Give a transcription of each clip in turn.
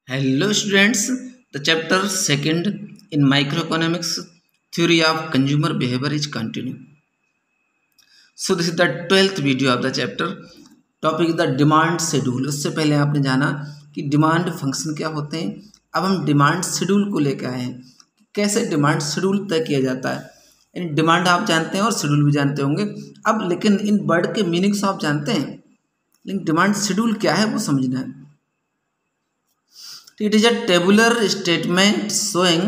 Hello students, the chapter second in microeconomics theory of consumer behavior is continuing. So this is the 12th video of the chapter. Topic is the demand schedule. उससे पहले आपने जाना कि demand function क्या होते हैं. अब हम डिमांड शेड्यूल को लेकर आए हैं. कैसे डिमांड शेड्यूल तय किया जाता है. यानी डिमांड आप जानते हैं और शेड्यूल भी जानते होंगे. अब लेकिन इन वर्ड के मीनिंग्स आप जानते हैं, लेकिन डिमांड शेड्यूल क्या है वो समझना है. It is a tabular statement showing.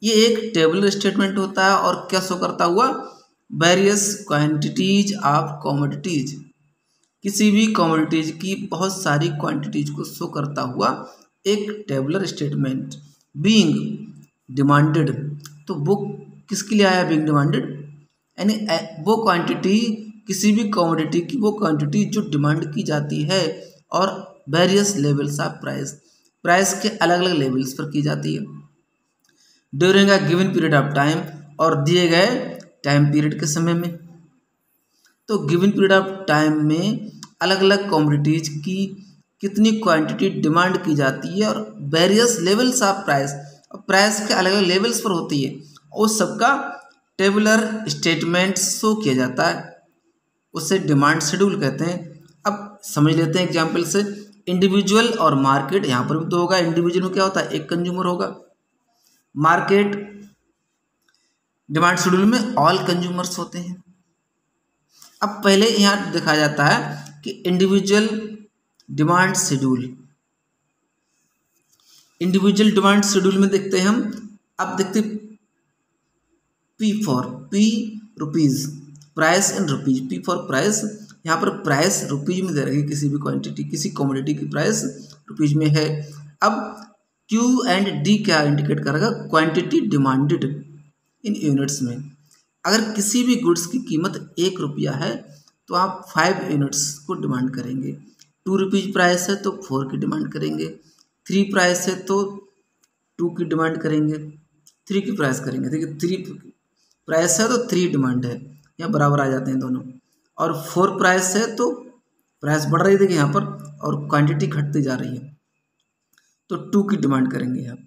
ये एक टेबुलर स्टेटमेंट होता है और क्या शो करता हुआ, वेरियस क्वांटिटीज ऑफ कमोडिटीज. किसी भी कमोडिटीज की बहुत सारी क्वांटिटीज को शो करता हुआ एक टेबुलर स्टेटमेंट. बीइंग डिमांडेड, तो वो किसके लिए आया बीइंग डिमांडेड, यानी वो क्वांटिटी, किसी भी कमोडिटी की वो क्वांटिटी जो डिमांड की जाती है और वेरियस लेवल्स ऑफ प्राइस के अलग अलग लेवल्स पर की जाती है. During a given period of time, और दिए गए टाइम पीरियड के समय में. तो गिवन पीरियड ऑफ टाइम में अलग अलग कमोडिटीज की कितनी क्वांटिटी डिमांड की जाती है और वेरियस लेवल्स ऑफ प्राइस, और प्राइस के अलग अलग लेवल्स पर होती है, उस सबका टेबुलर स्टेटमेंट शो किया जाता है. उसे डिमांड शेड्यूल कहते हैं. अब समझ लेते हैं एग्जाम्पल से. इंडिविजुअल और मार्केट, यहाँ पर भी तो होगा. इंडिविजुअल में क्या होता है, एक कंज्यूमर होगा. मार्केट डिमांड शेड्यूल में ऑल कंज्यूमर्स होते हैं. अब पहले यहाँ देखा जाता है कि individual demand schedule. Individual demand schedule में देखते हैं हम. अब देखते P rupees, price in rupees. P for price, यहाँ पर प्राइस रुपीज में दे रखी है. किसी भी क्वांटिटी, किसी कमोडिटी की प्राइस रुपीज में है. अब क्यू एंड डी क्या इंडिकेट करेगा, क्वांटिटी डिमांडेड इन यूनिट्स में. अगर किसी भी गुड्स की कीमत 1 रुपया है तो आप 5 यूनिट्स को डिमांड करेंगे. 2 रुपीज प्राइस है तो 4 की डिमांड करेंगे. 3 प्राइस है तो 2 की डिमांड करेंगे. 3 की प्राइस करेंगे. देखिए 3 प्राइस है तो 3 डिमांड है, यहाँ बराबर आ जाते हैं दोनों. और 4 प्राइस है तो प्राइस बढ़ रही है, देखिए यहाँ पर, और क्वांटिटी घटती जा रही है तो 2 की डिमांड करेंगे आप.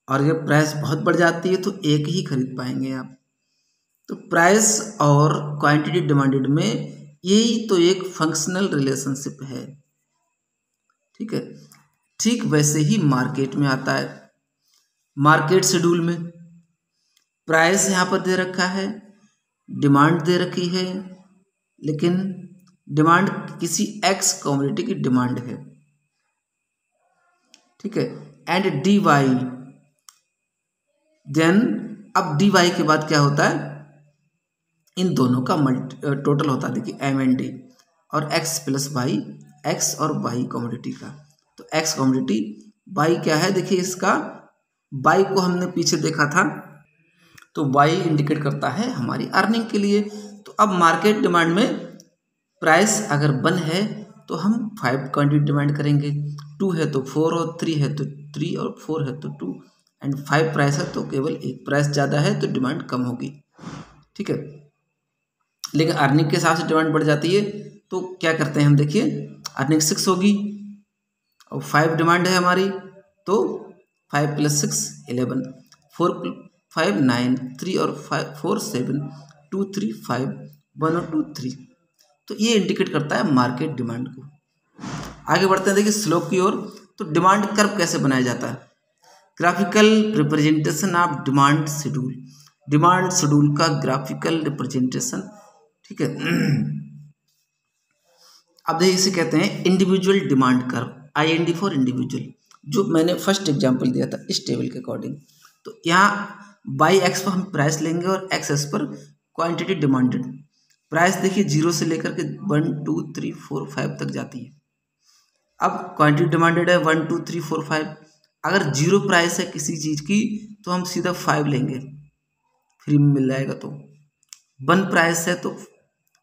और जब प्राइस बहुत बढ़ जाती है तो 1 ही खरीद पाएंगे आप. तो प्राइस और क्वांटिटी डिमांडेड में यही तो एक फंक्शनल रिलेशनशिप है. ठीक है. ठीक वैसे ही मार्केट में आता है. मार्केट शेड्यूल में प्राइस यहाँ पर दे रखा है, डिमांड दे रखी है, लेकिन डिमांड किसी एक्स कमोडिटी की डिमांड है. ठीक है. एंड डी वाई, देन अब डी वाई के बाद क्या होता है, इन दोनों का टोटल होता है. देखिए एम एंड डी, और एक्स प्लस वाई, एक्स और वाई कमोडिटी का. तो एक्स कमोडिटी, वाई क्या है, देखिए इसका वाई को हमने पीछे देखा था, तो वाई इंडिकेट करता है हमारी अर्निंग के लिए. तो अब मार्केट डिमांड में प्राइस अगर 1 है तो हम 5 क्वांटिटी डिमांड करेंगे. 2 है तो 4, और 3 है तो 3, और 4 है तो 2, एंड 5 प्राइस है तो केवल 1. प्राइस ज़्यादा है तो डिमांड कम होगी. ठीक है. लेकिन अर्निंग के हिसाब से डिमांड बढ़ जाती है तो क्या करते हैं हम, देखिए अर्निंग 6 होगी और 5 डिमांड है हमारी, तो 5 + 6 11, 4 + 5 9, 3 और 4 7, 2 3 5, 1 और 2 3. तो ये इंडिकेट करता है मार्केट डिमांड को. आगे बढ़ते हैं देखिए स्लोप की ओर. तो डिमांड कर्व कैसे बनाया जाता है, graphical representation of demand schedule. Demand schedule का ग्राफिकल रिप्रेजेंटेशन. ठीक है. अब देखिए इसे कहते हैं individual demand curve, IND for individual, जो मैंने फर्स्ट एग्जांपल दिया था इस टेबल के अकॉर्डिंग. तो यहाँ बाई एक्स पर हम प्राइस लेंगे और एक्स एक्स पर क्वांटिटी डिमांडेड. प्राइस देखिए 0 से लेकर के 1 2 3 4 5 तक जाती है. अब क्वांटिटी डिमांडेड है 1 2 3 4 5. अगर 0 प्राइस है किसी चीज़ की तो हम सीधा 5 लेंगे, फ्री में मिल जाएगा. तो 1 प्राइस है तो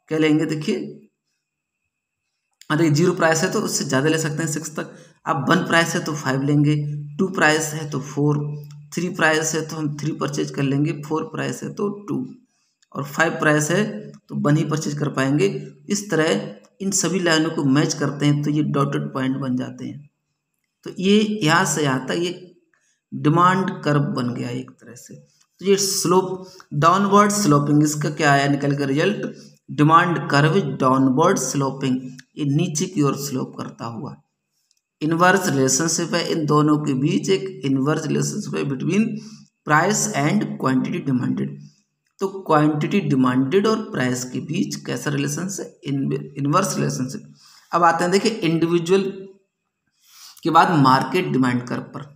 क्या लेंगे, देखिए 0 प्राइस है तो उससे ज़्यादा ले सकते हैं 6 तक. अब 1 प्राइस है तो 5 लेंगे, 2 प्राइस है तो 4, 3 प्राइस है तो हम 3 परचेज कर लेंगे, 4 प्राइस है तो 2, और 5 प्राइस है तो 1 ही परचेज कर पाएंगे. इस तरह इन सभी लाइनों को मैच करते हैं तो ये डॉटेड पॉइंट बन जाते हैं. तो ये यहाँ से यहाँ तक ये डिमांड कर्व बन गया एक तरह से। तो ये स्लोप डाउनवर्ड स्लोपिंग, इसका क्या आया निकल कर result, demand curve downward sloping, ये नीचे की ओर स्लोप करता हुआ। इनवर्स रिलेशनशिप है इन दोनों के बीच, एक इनवर्स रिलेशनशिप है between price and quantity demanded. तो क्वांटिटी डिमांडेड और प्राइस के बीच कैसा रिलेशनशिप, इनवर्स रिलेशनशिप। अब आते हैं देखिए इंडिविजुअल के बाद मार्केट डिमांड कर्व पर।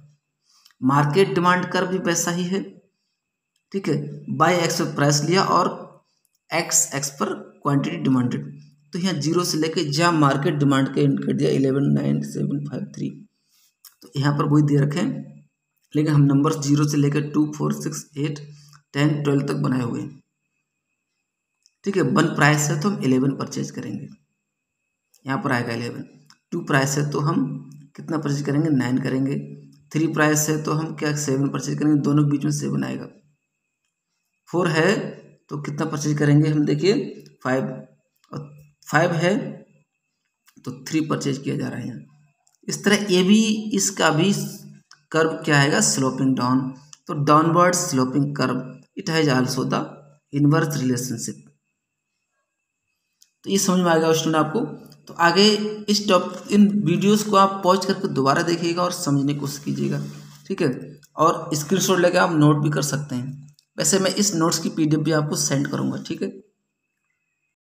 मार्केट डिमांड कर्व भी वैसा ही है, ठीक है, बाय एक्स पर प्राइस लिया और एक्स पर क्वांटिटी डिमांडेड। तो यहाँ 0 से लेके जहाँ मार्केट डिमांड का इंडिकेट दिया 119753, तो यहाँ पर वही दे रखे हैं, लेकिन हम नंबर्स 0 से लेकर 2 4 6 8 10 12 तक बनाए हुए हैं, ठीक है। 1 प्राइस है तो हम 11 परचेज करेंगे, यहाँ पर आएगा 11। 2 प्राइस है तो हम कितना परचेज करेंगे, 9 करेंगे। 3 प्राइस है तो हम क्या 7 परचेज करेंगे, दोनों के बीच में 7 आएगा। 4 है तो कितना परचेज करेंगे हम, देखिए 5, और 5 है तो 3 परचेज किया जा रहा है यहाँ। इस तरह ये भी, इसका भी कर्व क्या आएगा, स्लोपिंग डाउन। तो downward sloping curve it has also the inverse relationship. तो ये समझ में आएगा स्टूडेंट आपको। तो आगे इस इन वीडियोस को आप पॉज करके दोबारा देखिएगा और समझने की कोशिश कीजिएगा, ठीक है। और स्क्रीनशॉट लेके आप नोट भी कर सकते हैं। वैसे मैं इस नोट्स की PDF भी आपको सेंड करूँगा, ठीक है।